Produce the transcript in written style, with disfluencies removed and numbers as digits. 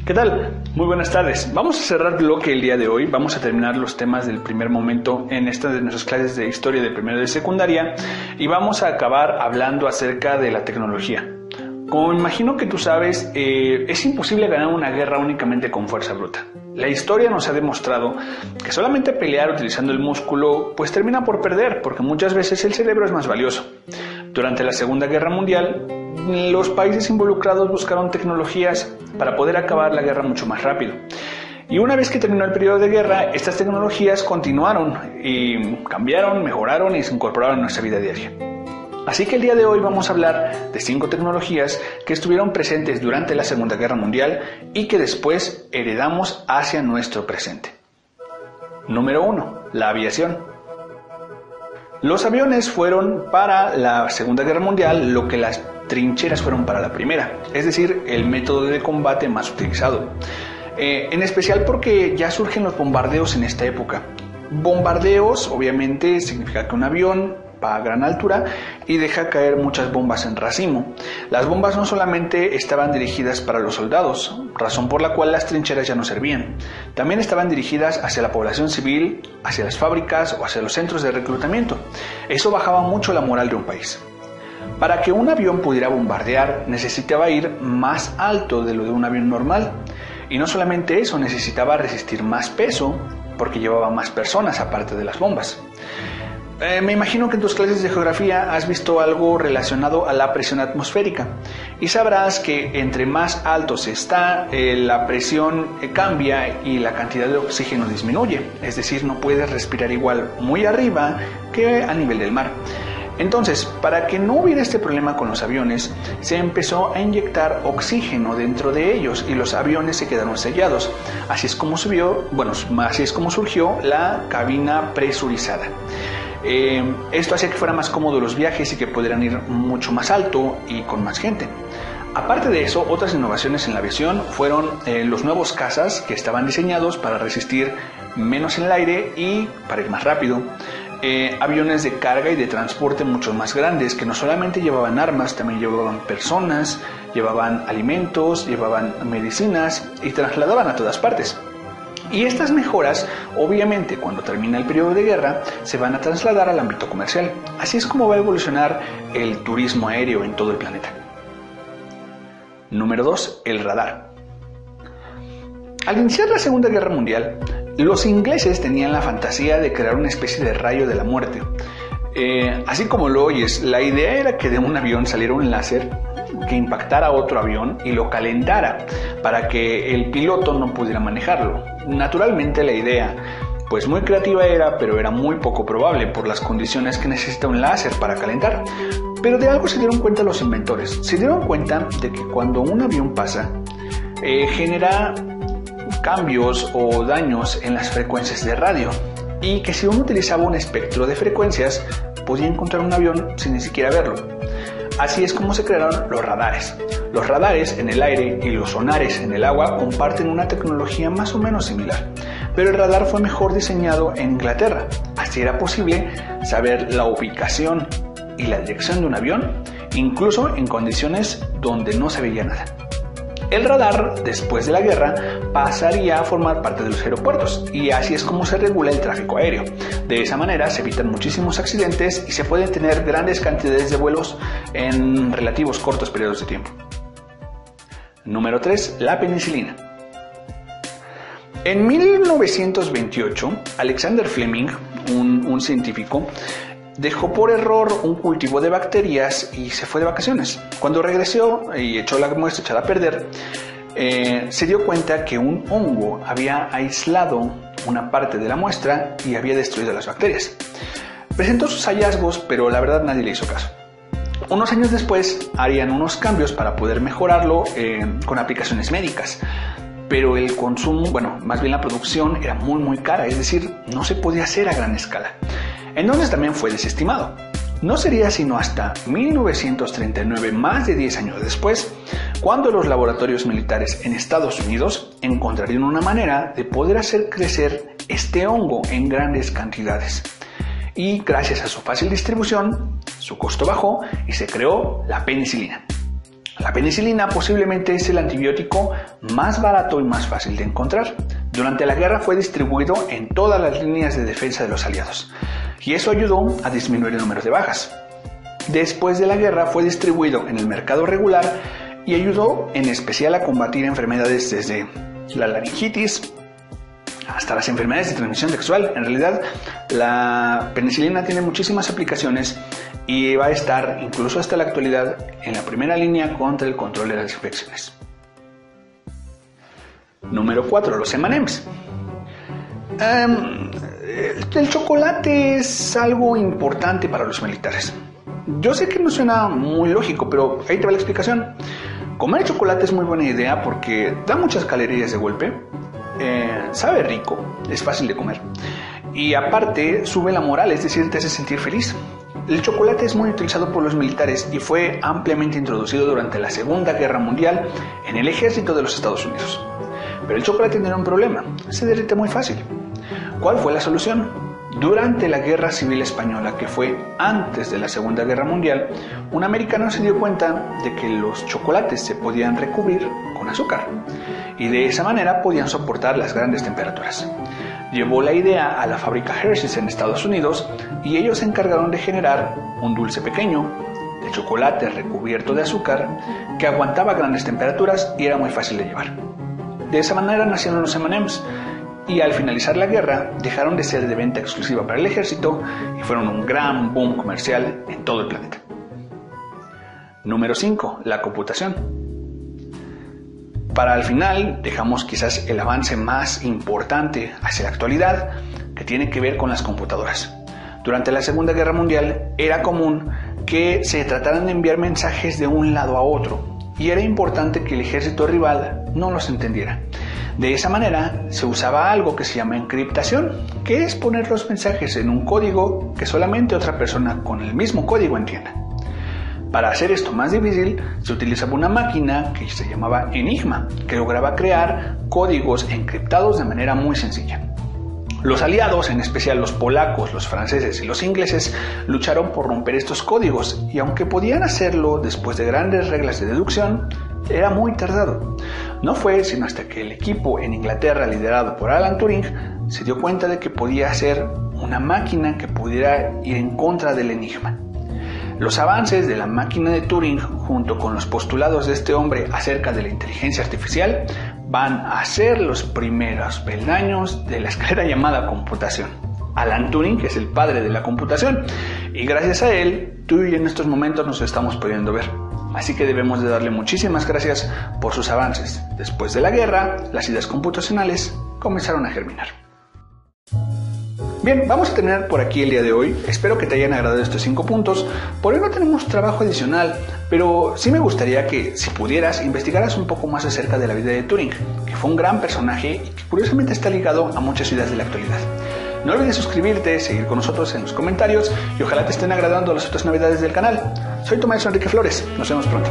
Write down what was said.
¿Qué tal? Muy buenas tardes. Vamos a cerrar bloque el día de hoy. Vamos a terminar los temas del primer momento en esta de nuestras clases de historia de primero de secundaria y vamos a acabar hablando acerca de la tecnología. Como me imagino que tú sabes, es imposible ganar una guerra únicamente con fuerza bruta. La historia nos ha demostrado que solamente pelear utilizando el músculo pues termina por perder, porque muchas veces el cerebro es más valioso. Durante la Segunda Guerra Mundial, los países involucrados buscaron tecnologías para poder acabar la guerra mucho más rápido. Y una vez que terminó el periodo de guerra, estas tecnologías continuaron y cambiaron, mejoraron y se incorporaron a nuestra vida diaria. Así que el día de hoy vamos a hablar de 5 tecnologías que estuvieron presentes durante la Segunda Guerra Mundial y que después heredamos hacia nuestro presente. Número 1. La aviación. Los aviones fueron para la Segunda Guerra Mundial lo que las trincheras fueron para la primera, es decir, el método de combate más utilizado. En especial porque ya surgen los bombardeos en esta época. Bombardeos, obviamente, significa que un avión va a gran altura y deja caer muchas bombas en racimo. Las bombas no solamente estaban dirigidas para los soldados, razón por la cual las trincheras ya no servían. También estaban dirigidas hacia la población civil, hacia las fábricas o hacia los centros de reclutamiento. Eso bajaba mucho la moral de un país. Para que un avión pudiera bombardear, necesitaba ir más alto de lo de un avión normal. Y no solamente eso, necesitaba resistir más peso, porque llevaba más personas aparte de las bombas. Me imagino que en tus clases de geografía has visto algo relacionado a la presión atmosférica y sabrás que entre más alto se está, la presión cambia y la cantidad de oxígeno disminuye, es decir, no puedes respirar igual muy arriba que a nivel del mar. Entonces, para que no hubiera este problema con los aviones, se empezó a inyectar oxígeno dentro de ellos y los aviones se quedaron sellados. Así es como surgió la cabina presurizada. Esto hacía que fuera más cómodo los viajes y que pudieran ir mucho más alto y con más gente. Aparte de eso, otras innovaciones en la aviación fueron los nuevos cazas que estaban diseñados para resistir menos en el aire y para ir más rápido. Aviones de carga y de transporte mucho más grandes que no solamente llevaban armas, también llevaban personas, llevaban alimentos, llevaban medicinas y trasladaban a todas partes. Y estas mejoras, obviamente, cuando termina el periodo de guerra, se van a trasladar al ámbito comercial. Así es como va a evolucionar el turismo aéreo en todo el planeta. Número 2. El radar. Al iniciar la Segunda Guerra Mundial, los ingleses tenían la fantasía de crear una especie de rayo de la muerte. Así como lo oyes, la idea era que de un avión saliera un láser que impactara a otro avión y lo calentara para que el piloto no pudiera manejarlo. Naturalmente la idea, pues muy creativa era, pero era muy poco probable por las condiciones que necesita un láser para calentar. Pero de algo se dieron cuenta los inventores. Se dieron cuenta de que cuando un avión pasa, genera cambios o daños en las frecuencias de radio y que si uno utilizaba un espectro de frecuencias podía encontrar un avión sin ni siquiera verlo. Así es como se crearon los radares. Los radares en el aire y los sonares en el agua comparten una tecnología más o menos similar, pero el radar fue mejor diseñado en Inglaterra. Así era posible saber la ubicación y la dirección de un avión, incluso en condiciones donde no se veía nada. El radar, después de la guerra, pasaría a formar parte de los aeropuertos y así es como se regula el tráfico aéreo. De esa manera se evitan muchísimos accidentes y se pueden tener grandes cantidades de vuelos en relativos cortos periodos de tiempo. Número 3. La penicilina. En 1928, Alexander Fleming, un científico, dejó por error un cultivo de bacterias y se fue de vacaciones. Cuando regresó y echó la muestra echada a perder, se dio cuenta que un hongo había aislado una parte de la muestra y había destruido las bacterias. Presentó sus hallazgos, pero la verdad nadie le hizo caso. Unos años después harían unos cambios para poder mejorarlo con aplicaciones médicas. Pero el consumo, más bien la producción era muy cara, es decir, no se podía hacer a gran escala. Entonces también fue desestimado. No sería sino hasta 1939, más de 10 años después, cuando los laboratorios militares en Estados Unidos encontrarían una manera de poder hacer crecer este hongo en grandes cantidades. y gracias a su fácil distribución, su costo bajó y se creó la penicilina. La penicilina posiblemente es el antibiótico más barato y más fácil de encontrar. Durante la guerra fue distribuido en todas las líneas de defensa de los aliados y eso ayudó a disminuir el número de bajas. Después de la guerra fue distribuido en el mercado regular y ayudó en especial a combatir enfermedades desde la laringitis hasta las enfermedades de transmisión sexual. En realidad, la penicilina tiene muchísimas aplicaciones y va a estar, incluso hasta la actualidad, en la primera línea contra el control de las infecciones. Número 4. Los M&M's. El chocolate es algo importante para los militares. Yo sé que no suena muy lógico, pero ahí te va la explicación. Comer chocolate es muy buena idea porque da muchas calorías de golpe, sabe rico, es fácil de comer y aparte sube la moral, es decir, te hace sentir feliz. El chocolate es muy utilizado por los militares y fue ampliamente introducido durante la Segunda Guerra Mundial en el ejército de los Estados Unidos. Pero el chocolate tiene un problema, se derrite muy fácil. ¿Cuál fue la solución? Durante la Guerra Civil Española, que fue antes de la Segunda Guerra Mundial, un americano se dio cuenta de que los chocolates se podían recubrir con azúcar y de esa manera podían soportar las grandes temperaturas. Llevó la idea a la fábrica Hershey's en Estados Unidos y ellos se encargaron de generar un dulce pequeño de chocolate recubierto de azúcar que aguantaba grandes temperaturas y era muy fácil de llevar. De esa manera nacieron los M&M's. Y al finalizar la guerra dejaron de ser de venta exclusiva para el ejército y fueron un gran boom comercial en todo el planeta. Número 5. La computación. Para el final dejamos quizás el avance más importante hacia la actualidad, que tiene que ver con las computadoras. Durante la Segunda Guerra Mundial era común que se trataran de enviar mensajes de un lado a otro y era importante que el ejército rival no los entendiera. De esa manera se usaba algo que se llama encriptación, que es poner los mensajes en un código que solamente otra persona con el mismo código entienda. Para hacer esto más difícil, se utilizaba una máquina que se llamaba Enigma, que lograba crear códigos encriptados de manera muy sencilla. Los aliados, en especial los polacos, los franceses y los ingleses, lucharon por romper estos códigos y aunque podían hacerlo después de grandes reglas de deducción, era muy tardado. No fue sino hasta que el equipo en Inglaterra, liderado por Alan Turing, se dio cuenta de que podía hacer una máquina que pudiera ir en contra del enigma. Los avances de la máquina de Turing, junto con los postulados de este hombre acerca de la inteligencia artificial, van a ser los primeros peldaños de la escalera llamada computación. Alan Turing es el padre de la computación y gracias a él, tú y yo en estos momentos nos estamos pudiendo ver. Así que debemos de darle muchísimas gracias por sus avances. Después de la guerra, las ideas computacionales comenzaron a germinar. Bien, vamos a terminar por aquí el día de hoy. Espero que te hayan agradado estos 5 puntos. Por hoy no tenemos trabajo adicional, pero sí me gustaría que, si pudieras, investigaras un poco más acerca de la vida de Turing, que fue un gran personaje y que curiosamente está ligado a muchas ideas de la actualidad. No olvides suscribirte, seguir con nosotros en los comentarios y ojalá te estén agradando las otras novedades del canal. Soy tu maestro Enrique Flores. Nos vemos pronto.